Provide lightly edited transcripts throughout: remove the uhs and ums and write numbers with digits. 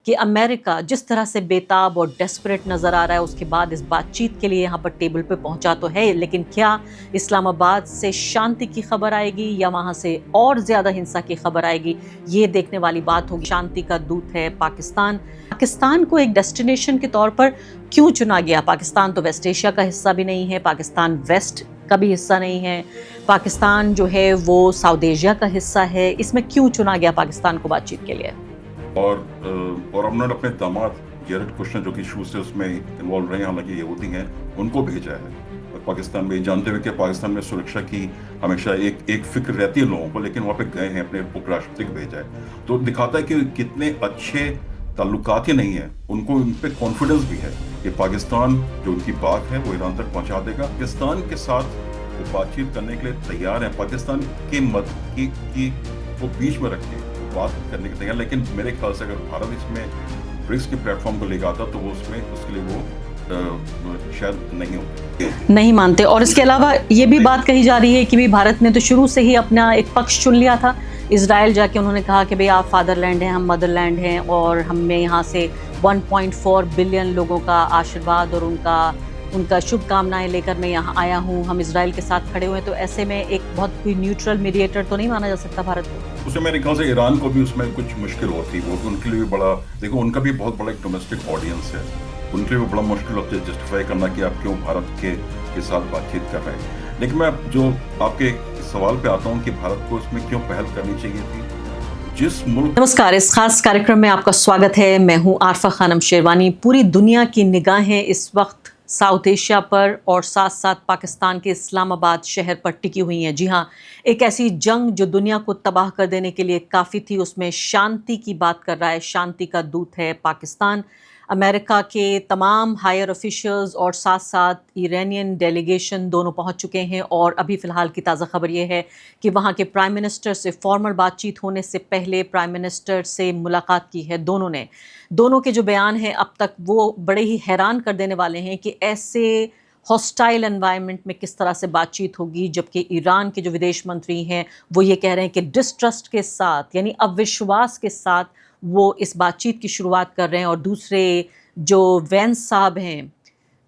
कि अमेरिका जिस तरह से बेताब और डेस्परेट नजर आ रहा है, उसके बाद इस बातचीत के लिए यहाँ पर टेबल पे पहुंचा तो है, लेकिन क्या इस्लामाबाद से शांति की खबर आएगी या वहां से और ज्यादा हिंसा की खबर आएगी, ये देखने वाली बात होगी। शांति का दूत है पाकिस्तान। पाकिस्तान को एक डेस्टिनेशन के तौर पर क्यों चुना गया? पाकिस्तान तो वेस्ट एशिया का हिस्सा भी नहीं है, पाकिस्तान वेस्ट का भी हिस्सा नहीं है, पाकिस्तान जो है वो साउथ एशिया का हिस्सा है। इसमें क्यों चुना गया पाकिस्तान को बातचीत के लिए? और हमने अपने दामाद जैरेड कुशनर जो कि शुरू से उसमें इन्वॉल्व रहे हैं, हालांकि यहूदी हैं, उनको भेजा है और पाकिस्तान में, जानते हुए कि पाकिस्तान में सुरक्षा की हमेशा एक फिक्र रहती है लोगों को, लेकिन वहाँ पे गए हैं, अपने उपराष्ट्रपति को भेजा है। तो दिखाता है कि कितने अच्छे ताल्लुकात ही नहीं है, उनको उन पर कॉन्फिडेंस भी है कि पाकिस्तान जो उनकी बात है वो ईरान तक पहुँचा देगा। पाकिस्तान के साथ वो बातचीत करने के लिए तैयार है, पाकिस्तान के मत की वो बीच में रख के बात करने के तैयार। लेकिन मेरे ख्याल से अगर भारत इसमें ब्रिक्स के प्लेटफॉर्म को लेकर आता तो वो उसमें उसके लिए वो शायद नहीं होते, नहीं मानते। और इसके अलावा ये भी बात कही जा रही है कि भी भारत ने तो शुरू से ही अपना एक पक्ष चुन लिया था। इजराइल जाके उन्होंने कहा कि भाई आप फादरलैंड हैं, हम मदरलैंड हैं, और हमें यहाँ से 1.4 बिलियन लोगों का आशीर्वाद और उनका शुभकामनाएं लेकर मैं यहाँ आया हूँ, हम इजराइल के साथ खड़े हुए हैं। तो ऐसे में एक बहुत कोई न्यूट्रल मीडिएटर तो नहीं माना जा सकता भारत को? उसमें मेरे ख्याल से ईरान को भी उसमें कुछ मुश्किल होती, वो उनके लिए भी बड़ा, देखो उनका भी बहुत बड़ा एक डोमेस्टिक ऑडियंस है, उनके लिए भी बड़ा मुश्किल होता है जस्टिफाई करना कि आप क्यों भारत के साथ बातचीत कर रहे हैं। लेकिन मैं जो आपके सवाल पे आता हूँ कि भारत को इसमें क्यों पहल करनी चाहिए थी, जिस मुल्क। नमस्कार, इस खास कार्यक्रम में आपका स्वागत है। मैं हूं आरफा खानम शेरवानी। पूरी दुनिया की निगाहें इस वक्त साउथ एशिया पर और साथ साथ पाकिस्तान के इस्लामाबाद शहर पर टिकी हुई हैं। जी हां, एक ऐसी जंग जो दुनिया को तबाह कर देने के लिए काफ़ी थी, उसमें शांति की बात कर रहा है। शांति का दूत है पाकिस्तान। अमेरिका के तमाम हायर ऑफिशियल्स और साथ साथ ईरानियन डेलीगेशन दोनों पहुंच चुके हैं। और अभी फ़िलहाल की ताज़ा खबर ये है कि वहाँ के प्राइम मिनिस्टर से फॉर्मल बातचीत होने से पहले प्राइम मिनिस्टर से मुलाकात की है दोनों ने। दोनों के जो बयान हैं अब तक वो बड़े ही हैरान कर देने वाले हैं कि ऐसे हॉस्टाइल एनवायरनमेंट में किस तरह से बातचीत होगी, जबकि ईरान के जो विदेश मंत्री हैं वो ये कह रहे हैं कि डिस्ट्रस्ट के साथ, यानी अविश्वास के साथ वो इस बातचीत की शुरुआत कर रहे हैं। और दूसरे जो वेंस साहब हैं,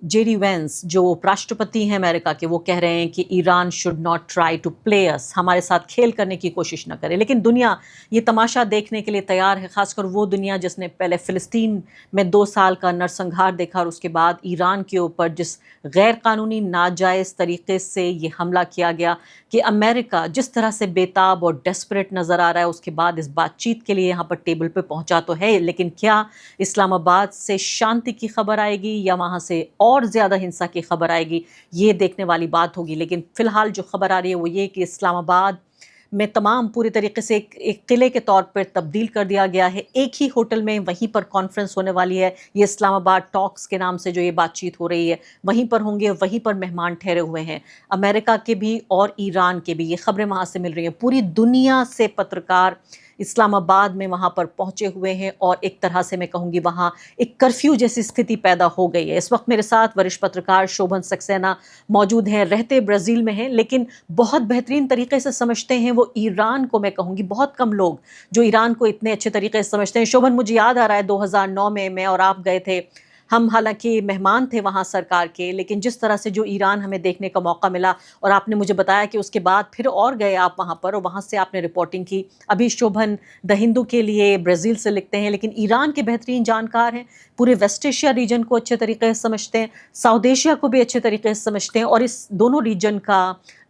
जेडी वेंस, जो उपराष्ट्रपति हैं अमेरिका के, वो कह रहे हैं कि Iran should not try to play us, हमारे साथ खेल करने की कोशिश ना करे। लेकिन दुनिया ये तमाशा देखने के लिए तैयार है, खासकर वो दुनिया जिसने पहले फ़िलिस्तीन में 2 साल का नरसंहार देखा और उसके बाद ईरान के ऊपर जिस गैर कानूनी नाजायज़ तरीके से ये हमला किया गया, कि अमेरिका जिस तरह से बेताब और डेस्परेट नज़र आ रहा है, उसके बाद इस बातचीत के लिए यहाँ पर टेबल पे पहुँचा तो है, लेकिन क्या इस्लामाबाद से शांति की खबर आएगी या वहाँ से और ज़्यादा हिंसा की खबर आएगी, ये देखने वाली बात होगी। लेकिन फ़िलहाल जो खबर आ रही है वो ये कि इस्लामाबाद में तमाम पूरी तरीके से एक किले के तौर पर तब्दील कर दिया गया है। एक ही होटल में वहीं पर कॉन्फ्रेंस होने वाली है। ये इस्लामाबाद टॉक्स के नाम से जो ये बातचीत हो रही है वहीं पर होंगे, वहीं पर मेहमान ठहरे हुए हैं अमेरिका के भी और ईरान के भी। ये खबरें वहाँ से मिल रही हैं। पूरी दुनिया से पत्रकार इस्लामाबाद में वहाँ पर पहुँचे हुए हैं और एक तरह से मैं कहूँगी वहाँ एक कर्फ्यू जैसी स्थिति पैदा हो गई है। इस वक्त मेरे साथ वरिष्ठ पत्रकार शोभन सक्सेना मौजूद हैं। रहते ब्राज़ील में हैं, लेकिन बहुत बेहतरीन तरीके से समझते हैं वो ईरान को। मैं कहूँगी बहुत कम लोग जो ईरान को इतने अच्छे तरीके से समझते हैं। शोभन, मुझे याद आ रहा है 2009 में मैं और आप गए थे, हम हालांकि मेहमान थे वहाँ सरकार के, लेकिन जिस तरह से जो ईरान हमें देखने का मौका मिला, और आपने मुझे बताया कि उसके बाद फिर और गए आप वहाँ पर और वहाँ से आपने रिपोर्टिंग की। अभी शोभन द हिंदू के लिए ब्राज़ील से लिखते हैं, लेकिन ईरान के बेहतरीन जानकार हैं, पूरे वेस्ट एशिया रीजन को अच्छे तरीके से समझते हैं, साउथ एशिया को भी अच्छे तरीके से समझते हैं, और इस दोनों रीजन का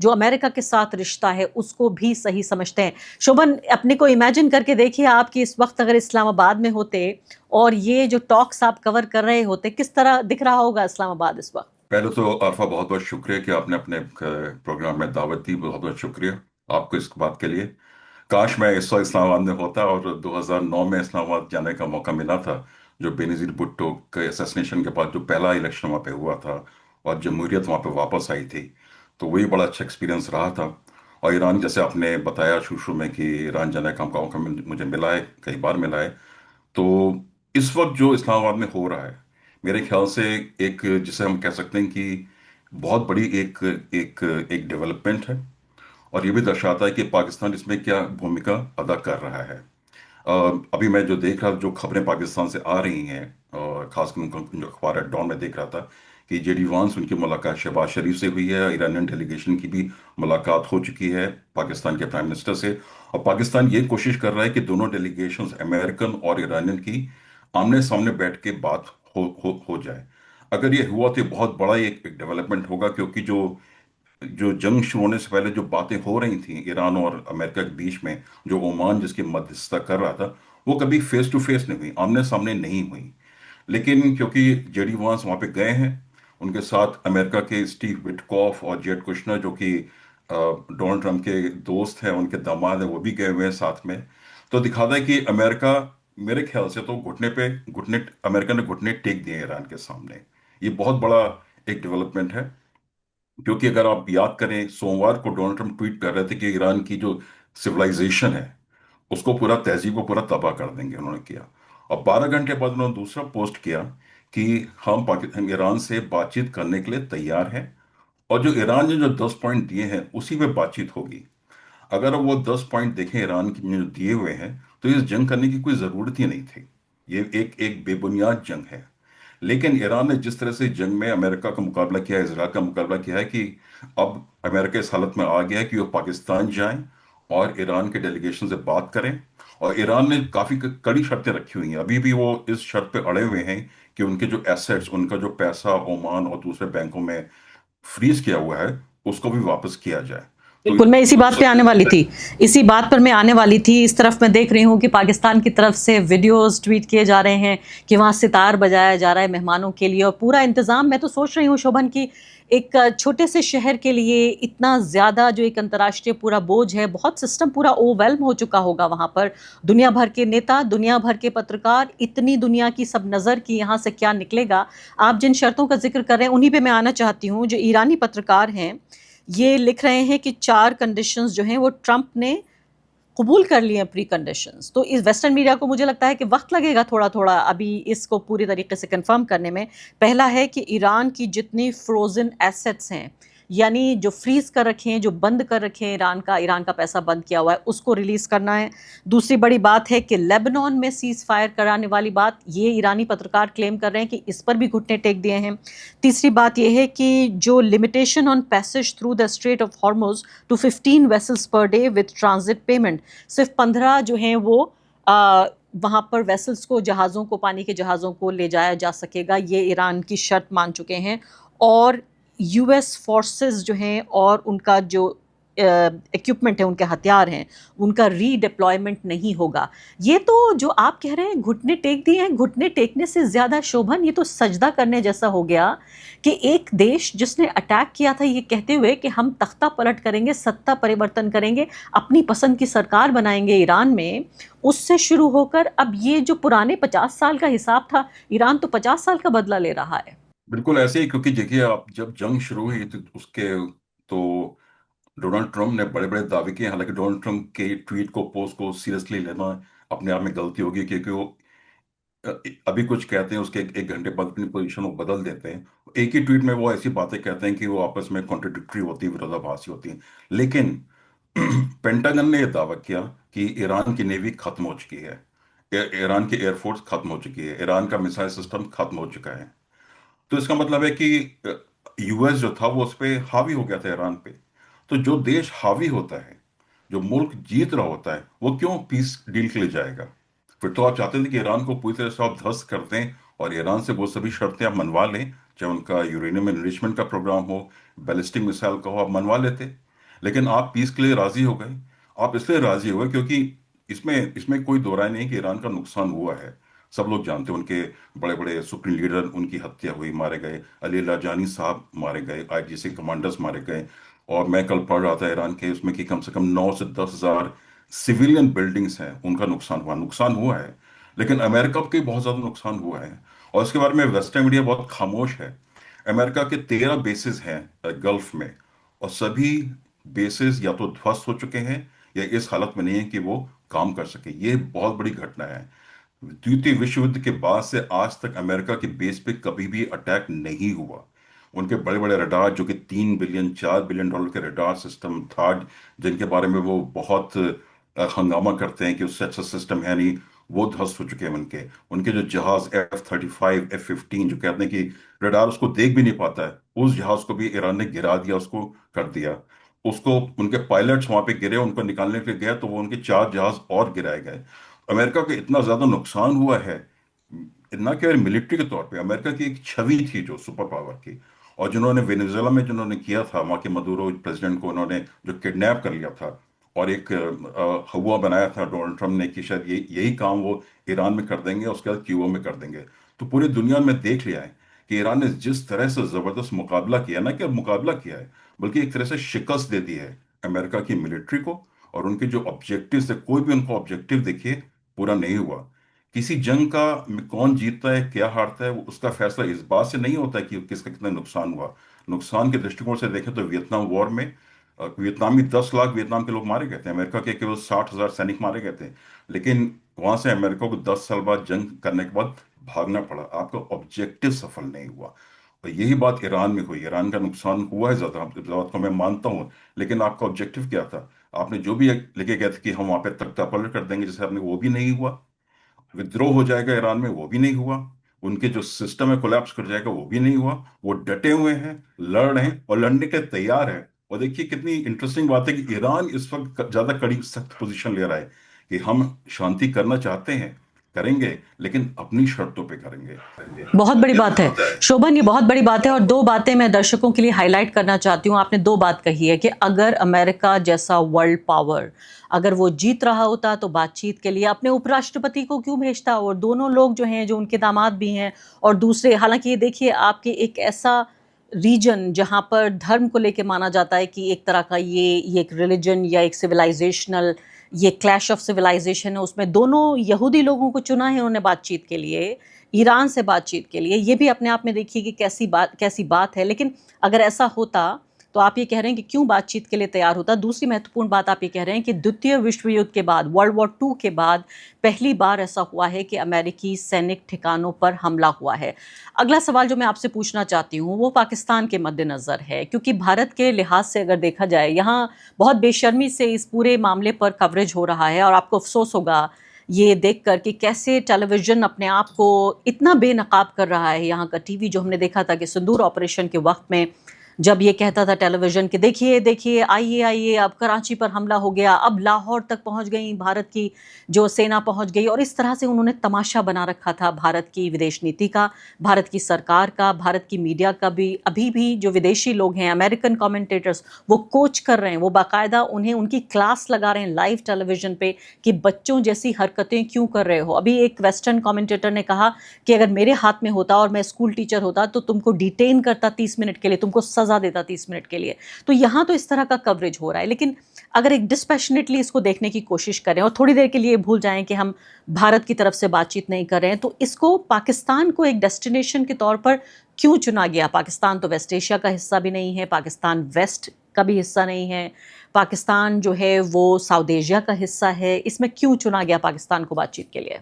जो अमेरिका के साथ रिश्ता है उसको भी सही समझते हैं। शोभन, अपने को इमेजिन करके देखिए आप कि इस वक्त अगर इस्लामाबाद में होते और ये जो टॉक्स आप कवर कर रहे होते, किस तरह दिख रहा होगा इस्लामाबाद इस वक्त? पहले तो आरफा बहुत बहुत शुक्रिया कि आपने अपने प्रोग्राम में दावत दी, बहुत बहुत शुक्रिया आपको इस बात के लिए। काश मैं इस वक्त इस्लामाबाद में होता और 2009 में इस्लामाबाद जाने का मौका मिला था, जो बेनज़ीर भुट्टो के असैसिनेशन के बाद जो पहला इलेक्शन वहाँ पे हुआ था और जमहूरियत वहाँ पे वापस आई थी, तो वही बड़ा अच्छा एक्सपीरियंस रहा था। और ईरान, जैसे आपने बताया शुरू में कि ईरान जाने का मौका मुझे मिला है, कई बार मिला है। तो इस वक्त जो इस्लामाबाद में हो रहा है, मेरे ख्याल से एक, जिसे हम कह सकते हैं कि बहुत बड़ी एक एक एक डेवलपमेंट है, और ये भी दर्शाता है कि पाकिस्तान इसमें क्या भूमिका अदा कर रहा है। अभी मैं जो देख रहा, जो खबरें पाकिस्तान से आ रही हैं, खासकर उनका जो अखबार है डॉन में देख रहा था कि जेडी वांस उनकी मुलाकात शहबाज शरीफ से हुई है, ईरानियन डेलीगेशन की भी मुलाकात हो चुकी है पाकिस्तान के प्राइम मिनिस्टर से। और पाकिस्तान ये कोशिश कर रहा है कि दोनों डेलीगेशंस अमेरिकन और ईरानियन की आमने सामने बैठ के बात हो जाए। अगर ये हुआ तो ये बहुत बड़ा एक डेवलपमेंट होगा, क्योंकि जो जो जंग शुरू होने से पहले जो बातें हो रही थी ईरान और अमेरिका के बीच में, जो ओमान जिसकी मध्यस्थता कर रहा था, वो कभी फेस टू फेस नहीं हुई, आमने सामने नहीं हुई। लेकिन क्योंकि जेडी वांस वहां पे गए हैं, उनके साथ अमेरिका के स्टीव विटकॉफ और जेड कुशनर, जो कि डोनाल्ड ट्रंप के दोस्त हैं, उनके दामाद हैं, वो भी गए हुए हैं साथ में। तो दिखाता है कि अमेरिका, मेरे ख्याल से तो घुटने अमेरिका ने घुटने टेक दिए ईरान के सामने। ये बहुत बड़ा एक डेवलपमेंट है, क्योंकि अगर आप याद करें, सोमवार को डोनाल्ड ट्रंप ट्वीट कर रहे थे कि ईरान की जो सिविलाइजेशन है उसको पूरा, तहजीब को पूरा तबाह कर देंगे, उन्होंने किया। और 12 घंटे बाद उन्होंने दूसरा पोस्ट किया कि हम पाकिस्तान ईरान से बातचीत करने के लिए तैयार हैं, और जो ईरान ने जो 10 पॉइंट दिए हैं उसी पे बातचीत होगी। अगर वो 10 पॉइंट देखें ईरान की जो दिए हुए हैं, तो इस जंग करने की कोई ज़रूरत ही नहीं थी। ये एक एक बेबुनियाद जंग है। लेकिन ईरान ने जिस तरह से जंग में अमेरिका का मुकाबला किया है, इसराइल का मुकाबला किया है, कि अब अमेरिका इस हालत में आ गया है कि वो पाकिस्तान जाएं और ईरान के डेलीगेशन से बात करें। और ईरान ने काफ़ी कड़ी शर्तें रखी हुई हैं, अभी भी वो इस शर्त पे अड़े हुए हैं कि उनके जो एसेट्स, उनका जो पैसा ओमान और दूसरे बैंकों में फ्रीज किया हुआ है, उसको भी वापस किया जाए। तो बिल्कुल, मैं इसी बात पे आने वाली थी। इसी बात पर मैं आने वाली थी। इस तरफ मैं देख रही हूँ कि पाकिस्तान की तरफ से वीडियोस ट्वीट किए जा रहे हैं कि वहाँ सितार बजाया जा रहा है मेहमानों के लिए, और पूरा इंतज़ाम, मैं तो सोच रही हूँ शोभन की एक छोटे से शहर के लिए इतना ज़्यादा जो एक अंतर्राष्ट्रीय पूरा बोझ है, बहुत सिस्टम पूरा ओवरवेल्म हो चुका होगा वहाँ पर। दुनिया भर के नेता, दुनिया भर के पत्रकार, इतनी दुनिया की सब नज़र की यहाँ से क्या निकलेगा। आप जिन शर्तों का जिक्र कर रहे हैं उन्हीं पे मैं आना चाहती हूँ। जो ईरानी पत्रकार हैं, ये लिख रहे हैं कि 4 कंडीशंस जो हैं वो ट्रंप ने कबूल कर लिए हैं, प्री कंडीशंस। तो इस वेस्टर्न मीडिया को मुझे लगता है कि वक्त लगेगा थोड़ा-थोड़ा अभी इसको पूरी तरीके से कंफर्म करने में। पहला है कि ईरान की जितनी फ्रोज़न एसेट्स हैं, यानी जो फ्रीज़ कर रखे हैं, जो बंद कर रखे हैं ईरान का पैसा बंद किया हुआ है, उसको रिलीज़ करना है। दूसरी बड़ी बात है कि लेबनान में सीज़ फायर कराने वाली बात, ये ईरानी पत्रकार क्लेम कर रहे हैं कि इस पर भी घुटने टेक दिए हैं। तीसरी बात ये है कि जो limitation on passage through the strait of Hormuz to 15 vessels per day with transit payment, सिर्फ 15 जो हैं वो वहाँ पर वेसल्स को, जहाज़ों को, पानी के जहाज़ों को ले जाया जा सकेगा, ये ईरान की शर्त मान चुके हैं। और यूएस फोर्सेस जो हैं और उनका जो इक्विपमेंट है, उनके हथियार हैं, उनका रीडिप्लॉयमेंट नहीं होगा। ये तो जो आप कह रहे हैं घुटने टेक दिए हैं, घुटने टेकने से ज़्यादा शोभन, ये तो सजदा करने जैसा हो गया कि एक देश जिसने अटैक किया था ये कहते हुए कि हम तख्ता पलट करेंगे, सत्ता परिवर्तन करेंगे, अपनी पसंद की सरकार बनाएंगे ईरान में, उससे शुरू होकर अब ये जो पुराने 50 साल का हिसाब था, ईरान तो 50 साल का बदला ले रहा है। बिल्कुल ऐसे ही, क्योंकि देखिए, आप जब जंग शुरू हुई तो उसके तो डोनाल्ड ट्रंप ने बड़े बड़े दावे किए। हालांकि डोनाल्ड ट्रंप के ट्वीट को, पोस्ट को सीरियसली लेना अपने आप में गलती होगी, क्योंकि वो अभी कुछ कहते हैं, उसके एक घंटे बाद अपनी पोजीशन वो बदल देते हैं। एक ही ट्वीट में वो ऐसी बातें कहते हैं कि वो आपस में कॉन्ट्रडिक्टरी होती है, विरोधाभासी होती हैं। लेकिन पेंटागन ने यह दावा किया कि ईरान की नेवी खत्म हो चुकी है, ईरान की एयरफोर्स खत्म हो चुकी है, ईरान का मिसाइल सिस्टम खत्म हो चुका है। तो इसका मतलब है कि यूएस जो था वो उस पर हावी हो गया था, ईरान पे। तो जो देश हावी होता है, जो मुल्क जीत रहा होता है, वो क्यों पीस डील के लिए जाएगा? फिर तो आप चाहते थे कि ईरान को पूरी तरह से आप ध्वस्त कर दें और ईरान से वो सभी शर्तें आप मनवा लें, चाहे उनका यूरेनियम एनरिचमेंट का प्रोग्राम हो, बैलिस्टिक मिसाइल का हो, आप मनवा लेते। लेकिन आप पीस के लिए राजी हो गए। आप इसलिए राजी हुए क्योंकि इसमें इसमें कोई दो राय नहीं कि ईरान का नुकसान हुआ है। सब लोग जानते हैं, उनके बड़े बड़े सुप्रीम लीडर, उनकी हत्या हुई, मारे गए। अली लाजानी साहब मारे गए, आईजीसी कमांडर्स मारे गए। और मैं कल पढ़ रहा था ईरान के उसमें कि कम से कम 9 से 10 हजार सिविलियन बिल्डिंग्स हैं, उनका नुकसान हुआ है। लेकिन अमेरिका के बहुत ज़्यादा नुकसान हुआ है, और इसके बारे में वेस्टर्न मीडिया बहुत खामोश है। अमेरिका के 13 बेसिस हैं गल्फ में, और सभी बेसिस या तो ध्वस्त हो चुके हैं या इस हालत में नहीं है कि वो काम कर सके। ये बहुत बड़ी घटना है। द्वितीय विश्व युद्ध के बाद से आज तक अमेरिका के बेस पे कभी भी अटैक नहीं हुआ। उनके बड़े बड़े रडार, जो कि 3 बिलियन $4 बिलियन के रडार सिस्टम था, जिनके बारे में वो बहुत हंगामा करते हैं कि उससे अच्छा सिस्टम है नहीं, वो ध्वस्त हो चुके हैं उनके उनके जो जहाज F-35 F-15 जो कहते हैं कि रडार उसको देख भी नहीं पाता है, उस जहाज को भी ईरान ने गिरा दिया, उसको कर दिया। उसको उनके पायलट्स वहां पे गिरे, उनको निकालने के लिए गया तो वो उनके 4 जहाज और गिराए गए। अमेरिका को इतना ज्यादा नुकसान हुआ है, ना केवल मिलिट्री के तौर पे, अमेरिका की एक छवि थी जो सुपर पावर की। और जिन्होंने वेनेजुएला में जिन्होंने किया था, वहाँ के मदुरो प्रेसिडेंट को उन्होंने जो किडनैप कर लिया था और एक हवा बनाया था डोनाल्ड ट्रम्प ने कि शायद यही काम वो ईरान में कर देंगे, उसके बाद क्यूबा में कर देंगे। तो पूरी दुनिया में देख लिया है कि ईरान ने जिस तरह से जबरदस्त मुकाबला किया, ना कि मुकाबला किया है बल्कि एक तरह से शिकस्त दे दी है अमेरिका की मिलिट्री को। और उनके जो ऑब्जेक्टिव थे, कोई भी उनको ऑब्जेक्टिव देखिए पूरा नहीं हुआ। किसी जंग का में कौन जीतता है क्या हारता है, उसका फैसला इस बात से नहीं होता कि किसका कितना नुकसान हुआ। नुकसान के दृष्टिकोण से देखें तो वियतनाम वॉर में वियतनामी 10 लाख वियतनाम के लोग मारे गए थे, अमेरिका के केवल 60,000 सैनिक मारे गए थे। लेकिन वहां से अमेरिका को 10 साल बाद जंग करने के बाद भागना पड़ा, आपका ऑब्जेक्टिव सफल नहीं हुआ। और यही बात ईरान में हुई, ईरान का नुकसान हुआ है ज्यादा, इस बात को मैं मानता हूँ। लेकिन आपका ऑब्जेक्टिव क्या था? आपने जो भी लेके गए थे कि हम वहां पे तख्ता पलट कर देंगे, जैसे आपने, वो भी नहीं हुआ। विद्रोह हो जाएगा ईरान में, वो भी नहीं हुआ। उनके जो सिस्टम है कोलैप्स कर जाएगा, वो भी नहीं हुआ। वो डटे हुए हैं, लड़ रहे हैं और लड़ने के लिए तैयार है। और देखिए कितनी इंटरेस्टिंग बात है कि ईरान इस वक्त ज्यादा कड़ी सख्त पोजीशन ले रहा है कि हम शांति करना चाहते हैं, करेंगे, लेकिन अपनी शर्तों पे करेंगे। बहुत बड़ी ये बात है होता है। शोभन, ये बहुत बड़ी बात है। और दो बातें मैं दर्शकों के लिए हाईलाइट करना चाहती हूँ। आपने दो बात कही है कि अगर अमेरिका जैसा वर्ल्ड पावर अगर वो जीत रहा होता तो बातचीत के लिए अपने उपराष्ट्रपति को क्यों भेजता, और दोनों लोग जो हैं, जो उनके दामाद भी हैं और दूसरे, हालांकि ये देखिए आपके एक ऐसा रीजन जहां पर धर्म को लेके माना जाता है कि एक तरह का ये एक रिलीजन या एक सिविलाइजेशनल, ये क्लैश ऑफ सिविलाइजेशन है, उसमें दोनों यहूदी लोगों को चुना है उन्होंने बातचीत के लिए, ईरान से बातचीत के लिए। ये भी अपने आप में देखिए कि कैसी बात है। लेकिन अगर ऐसा होता तो आप ये कह रहे हैं कि क्यों बातचीत के लिए तैयार होता। दूसरी महत्वपूर्ण बात आप ये कह रहे हैं कि द्वितीय विश्व युद्ध के बाद, वर्ल्ड वॉर 2 के बाद पहली बार ऐसा हुआ है कि अमेरिकी सैनिक ठिकानों पर हमला हुआ है। अगला सवाल जो मैं आपसे पूछना चाहती हूँ वो पाकिस्तान के मद्देनज़र है, क्योंकि भारत के लिहाज से अगर देखा जाए, यहाँ बहुत बेशर्मी से इस पूरे मामले पर कवरेज हो रहा है। और आपको अफसोस होगा ये देख कर कि कैसे टेलीविज़न अपने आप को इतना बेनकाब कर रहा है। यहाँ का टीवी जो हमने देखा था कि सिंदूर ऑपरेशन के वक्त में जब ये कहता था टेलीविज़न कि देखिए देखिए, आइए आइए, अब कराची पर हमला हो गया, अब लाहौर तक पहुंच गई भारत की जो सेना पहुंच गई। और इस तरह से उन्होंने तमाशा बना रखा था भारत की विदेश नीति का, भारत की सरकार का, भारत की मीडिया का भी। अभी भी जो विदेशी लोग हैं, अमेरिकन कमेंटेटर्स, वो कोच कर रहे हैं, वो बाकायदा उन्हें उनकी क्लास लगा रहे हैं लाइव टेलीविजन पे कि बच्चों जैसी हरकतें क्यों कर रहे हो। अभी एक वेस्टर्न कमेंटेटर ने कहा कि अगर मेरे हाथ में होता और मैं स्कूल टीचर होता तो तुमको डिटेन करता 30 मिनट के लिए, तुमको सजा देता 30 मिनट के लिए। तो यहाँ तो इस तरह का कवरेज हो रहा है। लेकिन अगर एक डिस्पैशनेटली इसको देखने की कोशिश करें और थोड़ी देर के लिए भूल जाएं कि हम भारत की तरफ से बातचीत नहीं कर रहे हैं, तो इसको पाकिस्तान को एक डेस्टिनेशन के तौर पर क्यों चुना गया? पाकिस्तान तो वेस्ट एशिया का हिस्सा भी नहीं है, पाकिस्तान वेस्ट का भी हिस्सा नहीं है, पाकिस्तान जो है वो साउथ एशिया का हिस्सा है। इसमें क्यों चुना गया पाकिस्तान को बातचीत के लिए?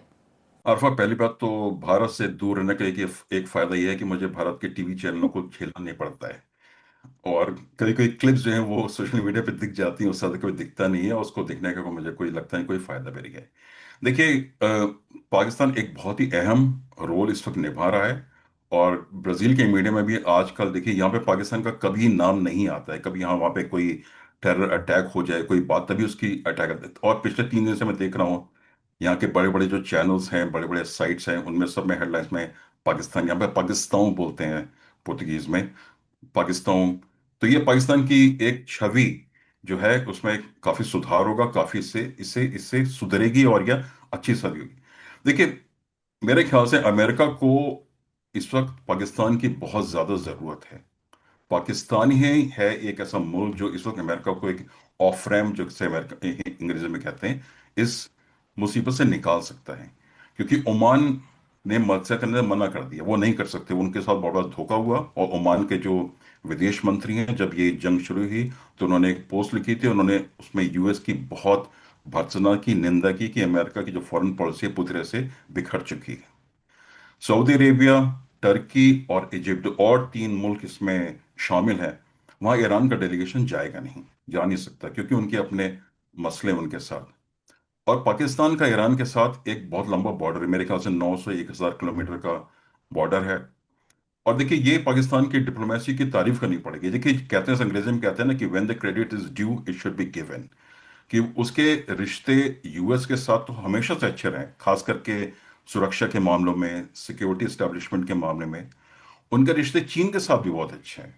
अरफा, पहली बात तो भारत से दूर रहने का एक फायदा यह है कि मुझे भारत के टीवी चैनलों को झेलना नहीं पड़ता है। और कभी कभी क्लिप्स जो हैं वो सोशल मीडिया पे दिख जाती हैं, उससे ज्यादा कोई दिखता नहीं है, उसको देखने का मुझे कोई लगता नहीं कोई फायदा मेरी है। देखिए, पाकिस्तान एक बहुत ही अहम रोल इस वक्त निभा रहा है। और ब्राजील के मीडिया में भी आजकल देखिए, यहाँ पे पाकिस्तान का कभी नाम नहीं आता है। कभी यहाँ वहाँ पे कोई टेरर अटैक हो जाए, कोई बात, तभी उसकी अटैक आता है। और पिछले 3 दिन से मैं देख रहा हूँ यहाँ के बड़े बड़े जो चैनल्स हैं, बड़े बड़े साइट्स हैं, उनमें सब में हेडलाइंस में पाकिस्तान, यहाँ पे पाकिस्तान बोलते हैं पुर्तगीज में, पाकिस्तान। तो ये पाकिस्तान की एक छवि जो है उसमें काफी सुधार होगा, काफी इससे इससे इससे सुधरेगी और यह अच्छी छवि होगी। देखिए, मेरे ख्याल से अमेरिका को इस वक्त पाकिस्तान की बहुत ज्यादा जरूरत है। पाकिस्तान ही है एक ऐसा मुल्क जो इस वक्त अमेरिका को एक ऑफ रैम, जो से अमेरिका अंग्रेजी में कहते हैं, इस मुसीबत से निकाल सकता है। क्योंकि ओमान ने मत्स्य करने से मना कर दिया, वो नहीं कर सकते, उनके साथ बड़ा बड़ा धोखा हुआ। और ओमान के जो विदेश मंत्री हैं, जब ये जंग शुरू हुई तो उन्होंने एक पोस्ट लिखी थी, उन्होंने उसमें यूएस की बहुत भर्त्सना की, निंदा की कि अमेरिका की जो फॉरेन पॉलिसी है पूरी तरह से बिखर चुकी है। सऊदी अरेबिया, टर्की और इजिप्ट, और 3 मुल्क इसमें शामिल हैं। वहां ईरान का डेलीगेशन जाएगा नहीं, जा नहीं सकता, क्योंकि उनके अपने मसले हैं उनके साथ। और पाकिस्तान का ईरान के साथ एक बहुत लंबा बॉर्डर है, मेरे ख्याल से 900 से 1000 किलोमीटर का बॉर्डर है। और देखिए, ये पाकिस्तान की डिप्लोमेसी की तारीफ करनी पड़ेगी। देखिए, कहते हैं अंग्रेजी में कहते हैं ना कि when the credit is due it should be given. कि उसके रिश्ते यूएस के साथ तो हमेशा से अच्छे रहे, खास करके सुरक्षा के मामलों में, सिक्योरिटी एस्टेब्लिशमेंट के मामले में। उनके रिश्ते चीन के साथ भी बहुत अच्छे हैं।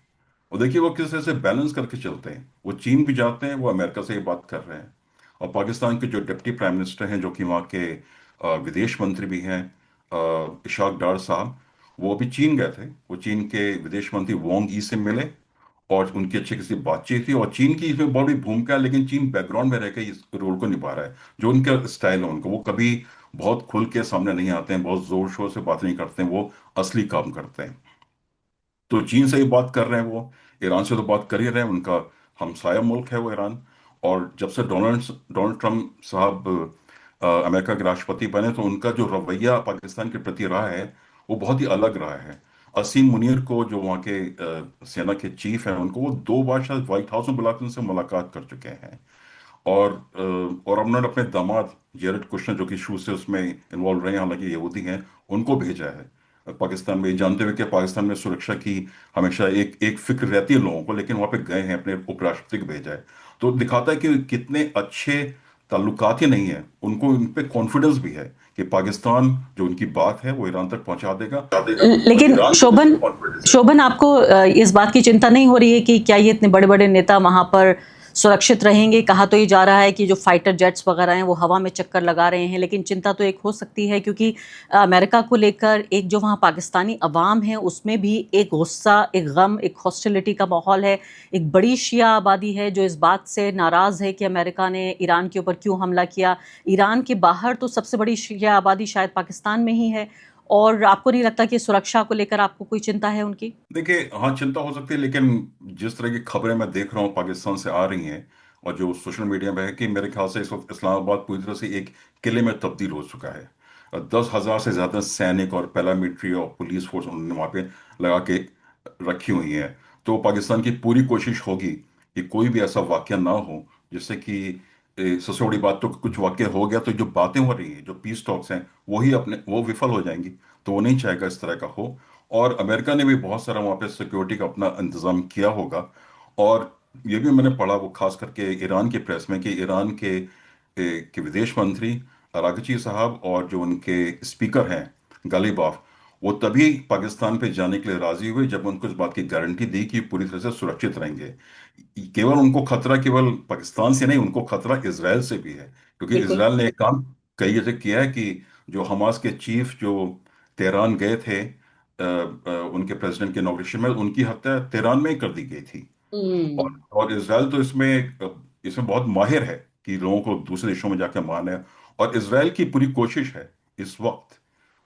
और देखिए, वो किस तरह से बैलेंस करके चलते हैं। वो चीन भी जाते हैं, वो अमेरिका से ये बात कर रहे हैं। और पाकिस्तान के जो डिप्टी प्राइम मिनिस्टर हैं, जो कि वहाँ के विदेश मंत्री भी हैं, इशाक डार साहब, वो अभी चीन गए थे। वो चीन के विदेश मंत्री वांग ई से मिले और उनकी अच्छी किसी बातचीत थी। और चीन की इसमें बड़ी भूमिका है, लेकिन चीन बैकग्राउंड में रहकर इस रोल को निभा रहा है। जो उनका स्टाइल है, उनका, वो कभी बहुत खुल के सामने नहीं आते हैं, बहुत जोर शोर से बात नहीं करते हैं, वो असली काम करते हैं। तो चीन से ही बात कर रहे हैं वो, ईरान से तो बात कर ही रहे हैं। उनका हमसाया मुल्क है वो, ईरान। और जब से डोनाल्ड डोनाल्ड ट्रम्प साहब अमेरिका के राष्ट्रपति बने, तो उनका जो रवैया पाकिस्तान के प्रति रहा है, वो बहुत ही अलग रहा है। असीम मुनीर को, जो वहाँ के सेना के चीफ हैं, उनको वो 2 बार शायद व्हाइट हाउस में बुलाकर उनसे मुलाकात कर चुके हैं। और अब उन्होंने अपने दामाद जेरेड कुशनर, जो कि शुरू से उसमें इन्वॉल्व रहे हैं, हालांकि यहूदी हैं, उनको भेजा है पाकिस्तान में, जानते हुए कि पाकिस्तान में सुरक्षा की हमेशा एक एक फिक्र रहती है लोगों को, लेकिन वहां पे गए हैं, अपने उपराष्ट्रपति को भेजा है। तो दिखाता है कि कितने अच्छे ताल्लुकात ही नहीं है, उनको उन पे कॉन्फिडेंस भी है कि पाकिस्तान जो उनकी बात है वो ईरान तक पहुंचा देगा। और लेकिन ईरान को शोभन, कॉन्फिडेंस है। शोभन आपको इस बात की चिंता नहीं हो रही है कि क्या ये इतने बड़े बड़े नेता वहां पर सुरक्षित रहेंगे? कहा तो ये जा रहा है कि जो फाइटर जेट्स वगैरह हैं वो हवा में चक्कर लगा रहे हैं, लेकिन चिंता तो एक हो सकती है क्योंकि अमेरिका को लेकर एक जो वहाँ पाकिस्तानी अवाम है उसमें भी एक गुस्सा, एक गम, एक हॉस्टिलिटी का माहौल है। एक बड़ी शिया आबादी है जो इस बात से नाराज़ है कि अमेरिका ने ईरान के ऊपर क्यों हमला किया। ईरान के बाहर तो सबसे बड़ी शिया आबादी शायद पाकिस्तान में ही है। और आपको नहीं लगता कि सुरक्षा को लेकर आपको कोई चिंता है उनकी? देखिए, हाँ, चिंता हो सकती है, लेकिन जिस तरह की खबरें मैं देख रहा हूँ पाकिस्तान से आ रही हैं, और जो सोशल मीडिया में है, कि मेरे ख्याल से इस वक्त इस्लामाबाद पूरी तरह से एक किले में तब्दील हो चुका है। 10,000 से ज़्यादा सैनिक और पैरामिलिट्री और पुलिस फोर्स उन्होंने वहाँ पे लगा के रखी हुई है। तो पाकिस्तान की पूरी कोशिश होगी कि कोई भी ऐसा वाक़या ना हो, जिससे कि सबसे बड़ी बात तो, कुछ वाक़या हो गया तो जो बातें हो रही हैं, जो पीस टॉक्स हैं, वही अपने वो विफल हो जाएंगी। तो वो नहीं चाहेगा इस तरह का हो। और अमेरिका ने भी बहुत सारा वहाँ पे सिक्योरिटी का अपना इंतजाम किया होगा। और ये भी मैंने पढ़ा, वो खास करके ईरान की प्रेस में, कि ईरान के विदेश मंत्री अरागची साहब और जो उनके स्पीकर हैं गालिबाफ, वो तभी पाकिस्तान पे जाने के लिए राजी हुए जब उनको इस बात की गारंटी दी कि पूरी तरह से सुरक्षित रहेंगे। केवल उनको खतरा केवल पाकिस्तान से नहीं, उनको खतरा इसराइल से भी है। क्योंकि बिल्कुल। इसराइल ने एक काम कई जगह किया है कि जो हमास के चीफ जो तेहरान गए थे उनके प्रेसिडेंट के इनॉग्रेशन में, उनकी हत्या तेहरान में ही कर दी गई थी। हम्म। और इसराइल तो इसमें बहुत माहिर है कि लोगों को दूसरे देशों में जाकर मारना है। और इसराइल की पूरी कोशिश है इस वक्त,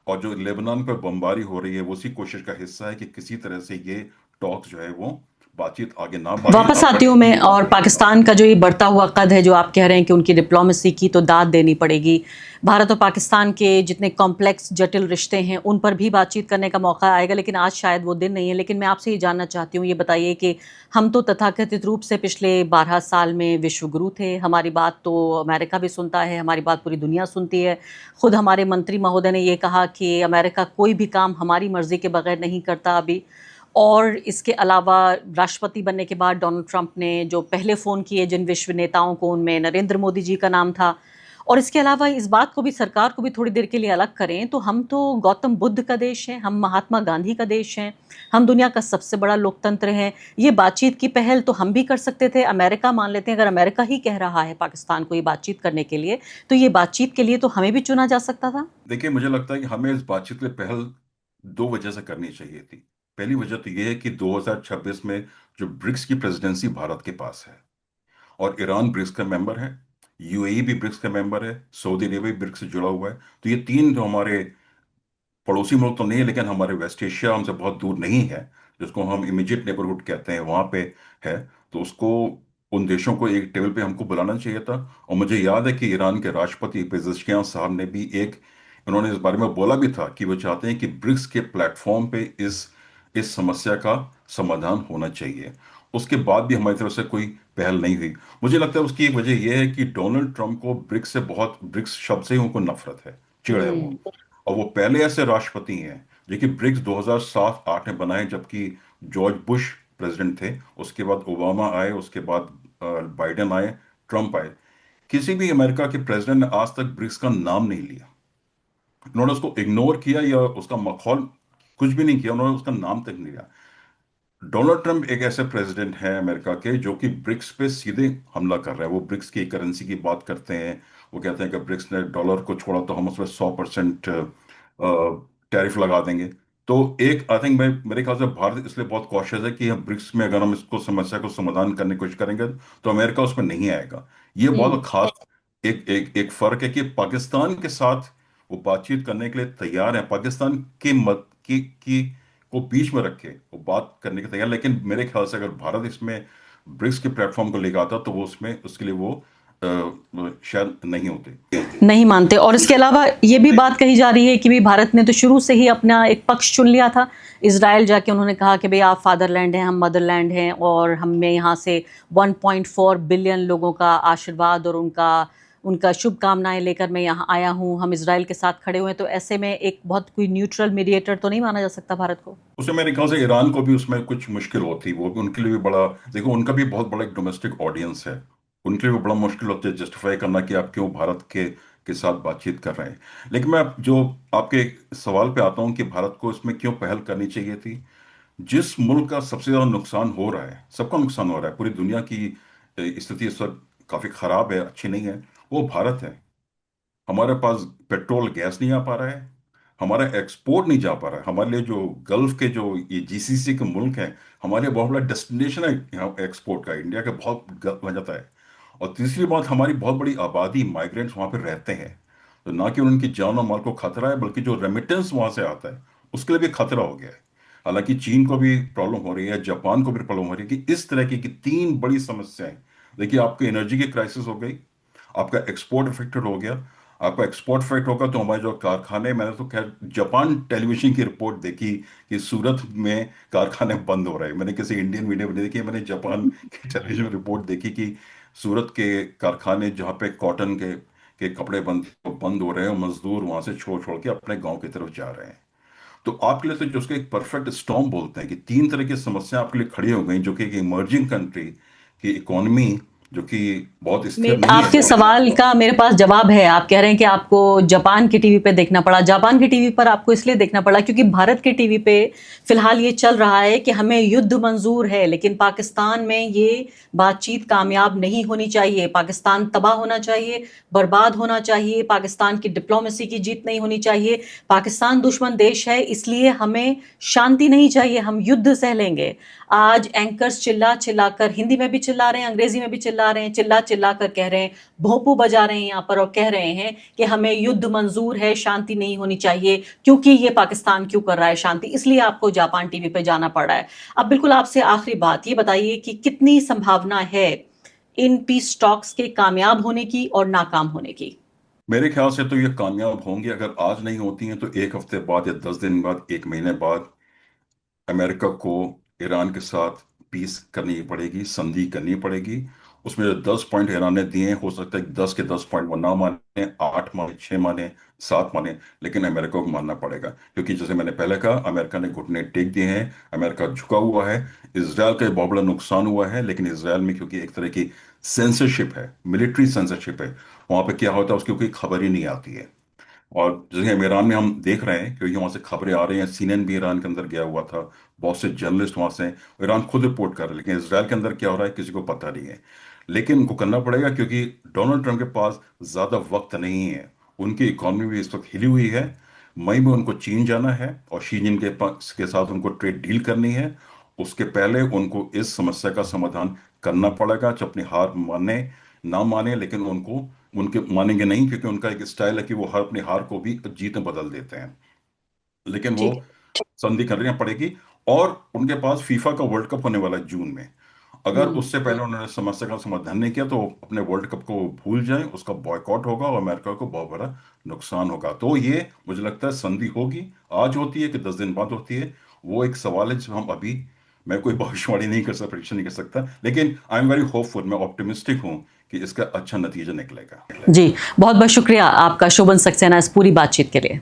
और जो लेबनान पर बमबारी हो रही है, वो उसी कोशिश का हिस्सा है कि किसी तरह से ये टॉक जो है वो बातचीत आगे ना बढ़े। वापस आती हूँ मैं, और पाकिस्तान का जो ये बढ़ता हुआ कद है जो आप कह रहे हैं कि उनकी डिप्लोमेसी की तो दाद देनी पड़ेगी। भारत और पाकिस्तान के जितने कॉम्प्लेक्स जटिल रिश्ते हैं उन पर भी बातचीत करने का मौका आएगा, लेकिन आज शायद वो दिन नहीं है। लेकिन मैं आपसे ये जानना चाहती हूँ, ये बताइए कि हम तो तथाकथित रूप से पिछले 12 साल में विश्वगुरु थे। हमारी बात तो अमेरिका भी सुनता है, हमारी बात पूरी दुनिया सुनती है। खुद हमारे मंत्री महोदय ने ये कहा कि अमेरिका कोई भी काम हमारी मर्जी के बगैर नहीं करता अभी। और इसके अलावा राष्ट्रपति बनने के बाद डोनाल्ड ट्रंप ने जो पहले फ़ोन किए जिन विश्व नेताओं को, उनमें नरेंद्र मोदी जी का नाम था। और इसके अलावा इस बात को भी, सरकार को भी थोड़ी देर के लिए अलग करें तो हम तो गौतम बुद्ध का देश हैं, हम महात्मा गांधी का देश हैं, हम दुनिया का सबसे बड़ा लोकतंत्र हैं। ये बातचीत की पहल तो हम भी कर सकते थे। अमेरिका मान लेते हैं, अगर अमेरिका ही कह रहा है पाकिस्तान को ये बातचीत करने के लिए, तो ये बातचीत के लिए तो हमें भी चुना जा सकता था। देखिए, मुझे लगता है कि हमें इस बातचीत की पहल 2 वजह से करनी चाहिए थी। पहली वजह तो ये है कि 2026 में जो ब्रिक्स की प्रेसिडेंसी भारत के पास है, और ईरान ब्रिक्स का मेंबर है, यूएई भी ब्रिक्स का मेंबर है, सऊदी अरेबिया भी ब्रिक्स से जुड़ा हुआ है। तो ये तीन जो हमारे पड़ोसी मुल्क तो नहीं है, लेकिन हमारे वेस्ट एशिया हमसे बहुत दूर नहीं है, जिसको हम इमीडिएट नेबरहुड कहते हैं, वहां पे है। तो उसको, उन देशों को एक टेबल पे हमको बुलाना चाहिए था। और मुझे याद है कि ईरान के राष्ट्रपति पेजेश्कियान साहब ने भी इन्होंने इस बारे में बोला भी था कि वो चाहते हैं कि ब्रिक्स के प्लेटफॉर्म पे इस समस्या का समाधान होना चाहिए। उसके बाद भी हमारी तरफ से कोई पहल नहीं हुई। मुझे लगता है उसकी एक वजह यह है कि डोनाल्ड ट्रंप को ब्रिक्स शब्द से ही उनको नफरत है, चिढ़ है वो। हम्म। और वो पहले ऐसे राष्ट्रपति हैं जो कि ब्रिक्स 2007-8 में बनाए, जबकि जॉर्ज बुश प्रेसिडेंट थे, उसके बाद ओबामा आए, उसके बाद बाइडेन आए, ट्रंप आए। किसी भी अमेरिका के प्रेसिडेंट ने आज तक ब्रिक्स का नाम नहीं लिया। उन्होंने उसको इग्नोर किया या उसका मखौल, कुछ भी नहीं किया, उन्होंने उसका नाम तक नहीं लिया। डोनाल्ड ट्रंप एक ऐसे प्रेसिडेंट हैं अमेरिका के जो कि ब्रिक्स पे सीधे हमला कर रहे हैं। वो ब्रिक्स की करेंसी की बात करते हैं। वो कहते हैं कि ब्रिक्स ने डॉलर को छोड़ा तो हम उसमें 100% टैरिफ लगा देंगे। तो एक आई थिंक, मैं मेरे ख्याल से भारत इसलिए बहुत कॉशियस है कि हम ब्रिक्स में अगर हम इसको समस्या को समाधान करने की कोशिश करेंगे तो अमेरिका उसमें नहीं आएगा। ये हम्म। बहुत खास एक एक एक फर्क है कि पाकिस्तान के साथ वो बातचीत करने के लिए तैयार है, पाकिस्तान के मत की को बीच में रखे वो बात करने के तैयार। लेकिन मेरे ख्याल से अगर भारत इसमें ब्रिक्स के प्लेटफॉर्म को लेकर आता तो वो उसमें उसके लिए वो शायद नहीं होते। नहीं मानते। और इसके अलावा ये भी बात कही जा रही है कि भी भारत ने तो शुरू से ही अपना एक पक्ष चुन लिया था। इसराइल जाके उन्होंने कहा कि भाई आप फादरलैंड हैं, हम मदरलैंड हैं, और हमें यहाँ से 1.4 बिलियन लोगों का आशीर्वाद और उनका उनका शुभकामनाएं लेकर मैं यहाँ आया हूँ, हम इसराइल के साथ खड़े हुए हैं। तो ऐसे में एक बहुत कोई न्यूट्रल मीडिएटर तो नहीं माना जा सकता भारत को? उसमें मेरे ख्याल से ईरान को भी उसमें कुछ मुश्किल होती, वो भी उनके लिए भी बड़ा, देखो उनका भी बहुत बड़ा एक डोमेस्टिक ऑडियंस है। उनके लिए भी बड़ा मुश्किल होता है जस्टिफाई करना कि आप क्यों भारत के साथ बातचीत कर रहे हैं। लेकिन मैं जो आपके सवाल पे आता हूँ कि भारत को इसमें क्यों पहल करनी चाहिए थी। जिस मुल्क का सबसे ज्यादा नुकसान हो रहा है, सबका नुकसान हो रहा है, पूरी दुनिया की स्थिति इस वक्त काफी खराब है, अच्छी नहीं है, वो भारत है। हमारे पास पेट्रोल गैस नहीं आ पा रहा है, हमारा एक्सपोर्ट नहीं जा पा रहा है। हमारे लिए जो गल्फ के जो ये जीसीसी के मुल्क हैं, हमारे लिए बहुत बड़ा डेस्टिनेशन है यहाँ एक्सपोर्ट का, इंडिया का बहुत बन जाता है। और तीसरी बात, हमारी बहुत बड़ी आबादी माइग्रेंट्स वहाँ पे रहते हैं। तो ना कि उनकी जान और माल को खतरा है, बल्कि जो रेमिटेंस वहाँ से आता है उसके लिए भी खतरा हो गया है। हालांकि चीन को भी प्रॉब्लम हो रही है, जापान को भी प्रॉब्लम हो रही है कि इस तरह की तीन बड़ी समस्याएं। देखिए, आपकी एनर्जी की क्राइसिस हो गई, आपका एक्सपोर्ट अफेक्टेड हो गया। आपका एक्सपोर्ट अफेक्ट होगा तो हमारे जो कारखाने, मैंने तो खैर जापान टेलीविजन की रिपोर्ट देखी कि सूरत में कारखाने बंद हो रहे हैं। मैंने किसी इंडियन मीडिया में नहीं देखी, मैंने जापान की टेलीविजन रिपोर्ट देखी कि सूरत के कारखाने जहाँ पे कॉटन के कपड़े बंद हो रहे हैं, और मजदूर वहां से छोड़ छोड़ के अपने गांव की तरफ जा रहे हैं। तो आपके लिए तो जो उसको एक परफेक्ट स्टॉर्म बोलते हैं कि तीन तरह की समस्या आपके लिए खड़ी हो गई, जो कि एक इमर्जिंग कंट्री की इकोनॉमी जो कि बहुत स्थिर नहीं आपके है। सवाल का मेरे पास जवाब है। आप कह रहे हैं कि आपको जापान की टीवी पे देखना पड़ा। जापान की टीवी पर आपको इसलिए देखना पड़ा क्योंकि भारत के टीवी पे फिलहाल ये चल रहा है कि हमें युद्ध मंजूर है, लेकिन पाकिस्तान में ये बातचीत कामयाब नहीं होनी चाहिए। पाकिस्तान तबाह होना चाहिए, बर्बाद होना चाहिए। पाकिस्तान की डिप्लोमेसी की जीत नहीं होनी चाहिए। पाकिस्तान दुश्मन देश है, इसलिए हमें शांति नहीं चाहिए, हम युद्ध सह लेंगे। आज एंकर्स चिल्ला चिल्ला कर, हिंदी में भी चिल्ला रहे हैं, अंग्रेजी में भी चिल्ला रहे हैं, चिल्ला चिल्ला कर कह रहे हैं, भोंपू बजा रहे हैं यहाँ पर और कह रहे हैं कि हमें युद्ध मंजूर है, शांति नहीं होनी चाहिए। क्योंकि ये पाकिस्तान क्यों कर रहा है शांति, इसलिए आपको जापान टीवी पे जाना पड़ा है। अब बिल्कुल आपसे आखिरी बात ये बताइए कि कितनी संभावना है इन पीस टॉक्स के कामयाब होने की और नाकाम होने की? मेरे ख्याल से तो ये कामयाब होंगी। अगर आज नहीं होती हैं तो एक हफ्ते बाद या 10 दिन बाद, एक महीने बाद अमेरिका को ईरान के साथ पीस करनी पड़ेगी, संधि करनी पड़ेगी। उसमें जो 10 पॉइंट ईरान ने दिए हैं, हो सकता है कि 10 के 10 पॉइंट वो ना माने, 8 माने, 6 माने, 7 माने, लेकिन अमेरिका को मानना पड़ेगा। क्योंकि जैसे मैंने पहले कहा, अमेरिका ने घुटने टेक दिए हैं, अमेरिका झुका हुआ है। इसराइल का बहुत बड़ा नुकसान हुआ है, लेकिन इसराइल में क्योंकि एक तरह की सेंसरशिप है, मिलिट्री सेंसरशिप है, वहां पे क्या होता है उसकी कोई खबर ही नहीं आती है। और जैसे हम ईरान में हम देख रहे हैं, क्योंकि वहां से खबरें आ रही हैं, सीएनएन भी ईरान के अंदर गया हुआ था, बहुत से जर्नलिस्ट वहां से, ईरान खुद रिपोर्ट कर रहे हैं। लेकिन इसराइल के अंदर क्या हो रहा है किसी को पता नहीं है। लेकिन उनको करना पड़ेगा क्योंकि डोनाल्ड ट्रंप के पास ज्यादा वक्त नहीं है। उनकी इकोनॉमी भी इस वक्त हिली हुई है। मई में उनको चीन जाना है और शी जिन के साथ उनको ट्रेड डील करनी है। उसके पहले उनको इस समस्या का समाधान करना पड़ेगा, चाहे अपनी हार माने ना माने, लेकिन उनको उनके मानेंगे नहीं, क्योंकि उनका एक स्टाइल है कि वो हर अपनी हार को भी जीत में बदल देते हैं। लेकिन वो ठीक है। संधि करनी पड़ेगी। और उनके पास फीफा का वर्ल्ड कप होने वाला है जून में। अगर हम्म। उससे पहले उन्होंने समस्या का समाधान नहीं किया तो अपने वर्ल्ड कप को भूल जाएं, उसका बॉयकॉट होगा और अमेरिका को बहुत बड़ा नुकसान होगा। तो ये मुझे लगता है संधि होगी, आज होती है कि 10 दिन बाद होती है, वो एक सवाल है जिसमें हम अभी मैं कोई भविष्यवाणी नहीं कर सकता, प्रेडिक्शन नहीं कर सकता, लेकिन आई एम वेरी होपफुल, मैं ऑप्टिमिस्टिक हूँ कि इसका अच्छा नतीजा निकलेगा। जी, बहुत बहुत शुक्रिया आपका शोभन सक्सेना इस पूरी बातचीत के लिए।